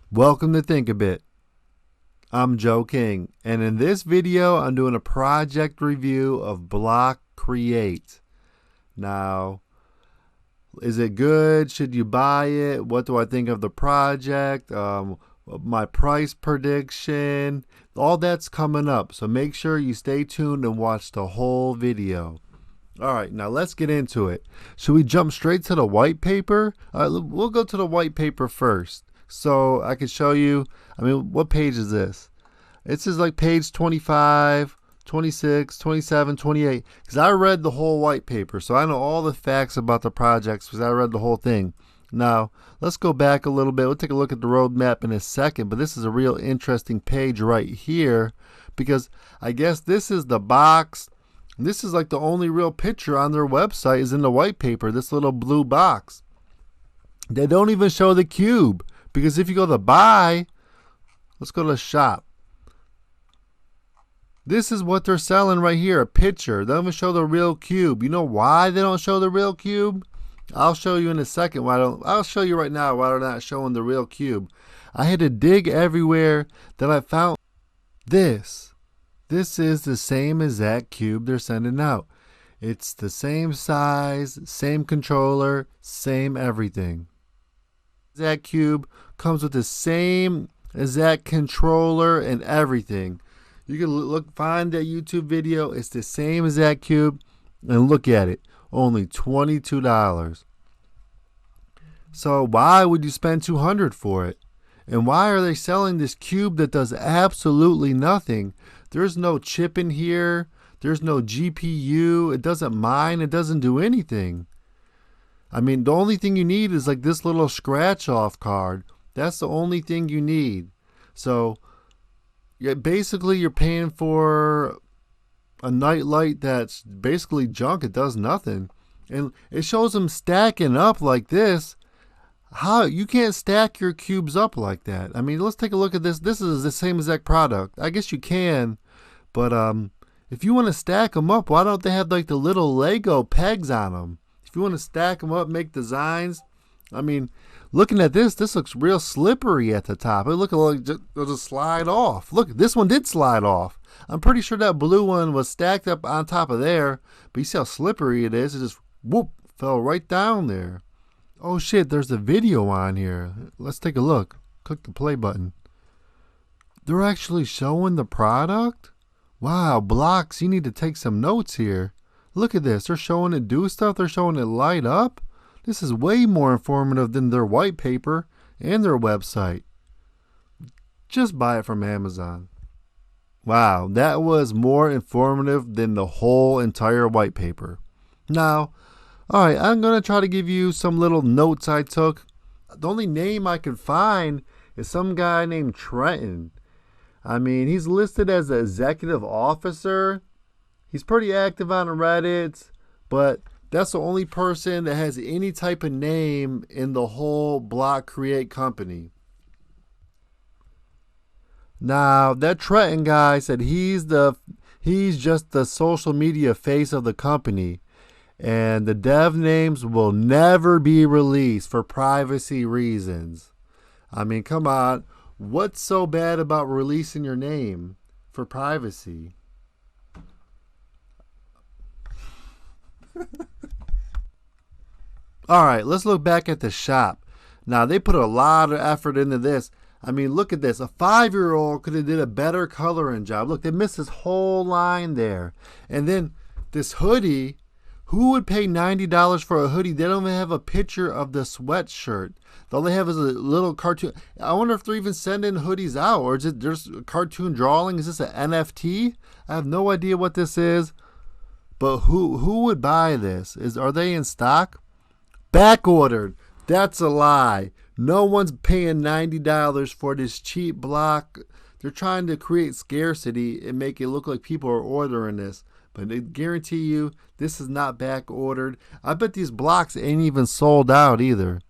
Welcome to Think a Bit. I'm Joe King, and in this video, I'm doing a project review of BlockCreate. Now, is it good? Should you buy it? What do I think of the project? My price prediction, all that's coming up. So make sure you stay tuned and watch the whole video. All right, now let's get into it. Should we jump straight to the white paper? We'll go to the white paper first. So I can show you, what page is this? This is like page 25, 26, 27, 28. Because I read the whole white paper, so I know all the facts about the projects because I read the whole thing. Now, let's go back a little bit. We'll take a look at the roadmap in a second, but this is a real interesting page right here because I guess this is the box. This is like the only real picture on their website is in the white paper, this little blue box. They don't even show the cube. Because if you go to buy, let's go to shop. This is what they're selling right here, a picture. They don't even show the real cube. You know why they don't show the real cube? I'll show you in a second. I'll show you right now why they're not showing the real cube. I had to dig everywhere that I found this. This is the same exact cube they're sending out. It's the same size, same controller, same everything. Exact cube comes with the same exact controller and everything. You can find that YouTube video. It's the same exact cube, and look at it, only $22. So why would you spend $200 for it? And why are they selling this cube that does absolutely nothing? There's no chip in here. There's no GPU. It doesn't mine. It doesn't do anything. The only thing you need is like this little scratch off card. That's the only thing you need. So basically you're paying for a night light that's basically junk. It does nothing. And it shows them stacking up like this. How you can't stack your cubes up like that? Let's take a look at this. This is the same exact product. I guess you can, but if you want to stack them up, why don't they have like the little Lego pegs on them? If you want to stack them up, make designs. Looking at this looks real slippery at the top. It looks like it'll just slide off. Look, this one did slide off. I'm pretty sure that blue one was stacked up on top of there. But you see how slippery it is? It just whoop, fell right down there. Oh shit, there's a video on here. Let's take a look. Click the play button. They're actually showing the product? Wow, Blocks, you need to take some notes here. Look at this. They're showing it do stuff. They're showing it light up. This is way more informative than their white paper and their website. Just buy it from Amazon. Wow, that was more informative than the whole entire white paper. Now, alright, I'm going to try to give you some little notes I took. The only name I could find is some guy named Trenton. He's listed as an executive officer. He's pretty active on Reddit, but that's the only person that has any type of name in the whole BlockCreate company. Now, that Trenton guy said he's just the social media face of the company, and the dev names will never be released for privacy reasons. Come on. What's so bad about releasing your name for privacy? Alright, let's look back at the shop. Now, they put a lot of effort into this. Look at this. A 5-year-old could have did a better coloring job. Look, they missed this whole line there. And then this hoodie, who would pay $90 for a hoodie? They don't even have a picture of the sweatshirt. All they have is a little cartoon. I wonder if they're even sending hoodies out, or is it just a cartoon drawing? Is this an NFT? I have no idea what this is. But who would buy this? Are they in stock? Back ordered. That's a lie. No one's paying $90 for this cheap block. They're trying to create scarcity and make it look like people are ordering this. But I guarantee you, this is not back ordered. I bet these blocks ain't even sold out either.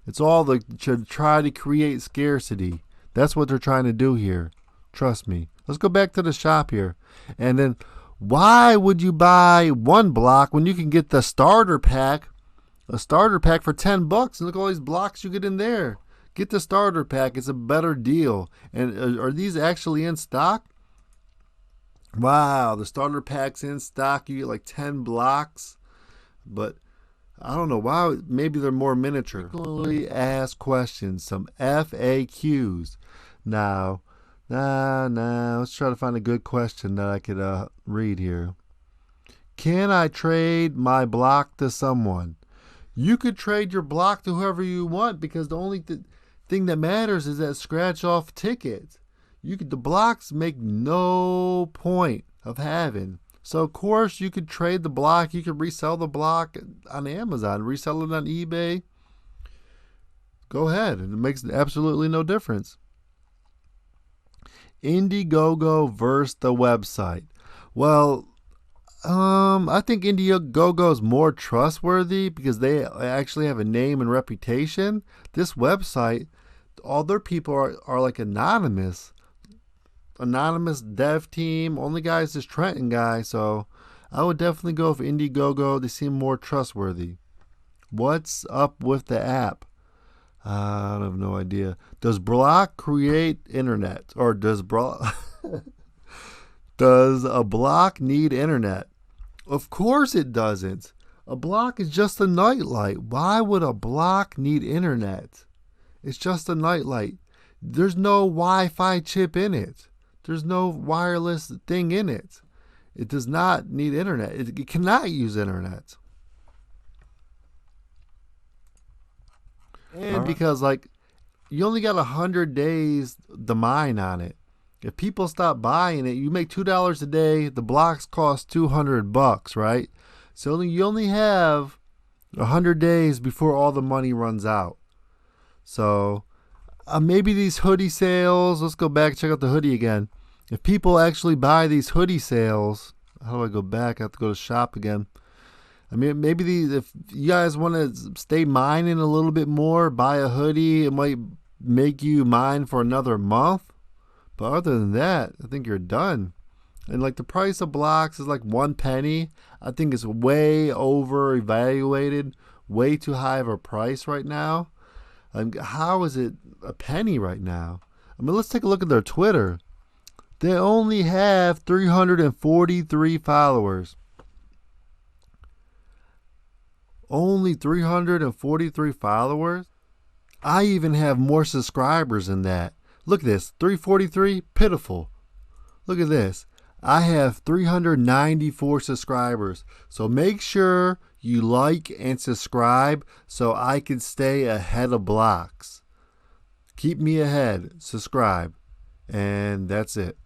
It's all to try to create scarcity. That's what they're trying to do here. Trust me. Let's go back to the shop here. And then, why would you buy one block when you can get the starter pack? A starter pack for $10 and look at all these blocks you get in there. Get the starter pack. It's a better deal. And are these actually in stock? Wow, the starter pack's in stock. You get like 10 blocks. But I don't know why. Maybe they're more miniature. Frequently asked questions. Some FAQs. Now, let's try to find a good question that I could read here. Can I trade my block to someone? You could trade your block to whoever you want, because the only thing that matters is that scratch off ticket. The blocks make no point of having. So of course you could trade the block. You could resell the block on Amazon, resell it on eBay. Go ahead. It makes absolutely no difference. Indiegogo versus the website. Well, I think Indiegogo is more trustworthy because they actually have a name and reputation. This website, all their people are like anonymous dev team. Only guy is this Trenton guy, so I would definitely go for Indiegogo. They seem more trustworthy. What's up with the app? I have no idea. Does BlockCreate internet, or does a block need internet? Of course it doesn't. A block is just a nightlight. Why would a block need internet? It's just a nightlight. There's no Wi-Fi chip in it. There's no wireless thing in it. It does not need internet. It cannot use internet. And because you only got 100 days to mine on it. If people stop buying it, you make $2 a day. The blocks cost $200, right? So you only have 100 days before all the money runs out. So maybe these hoodie sales. Let's go back and check out the hoodie again. If people actually buy these hoodie sales, how do I go back? I have to go to shop again. I mean, maybe if you guys want to stay mining a little bit more, buy a hoodie. It might make you mine for another month. But other than that, I think you're done. And the price of blocks is 1 penny. I think it's way over evaluated, way too high of a price right now. How is it a penny right now? I mean, let's take a look at their Twitter. They only have 343 followers. Only 343 followers? I even have more subscribers than that. Look at this, 343, pitiful. Look at this. I have 394 subscribers. So make sure you like and subscribe so I can stay ahead of blocks. Keep me ahead. Subscribe. And that's it.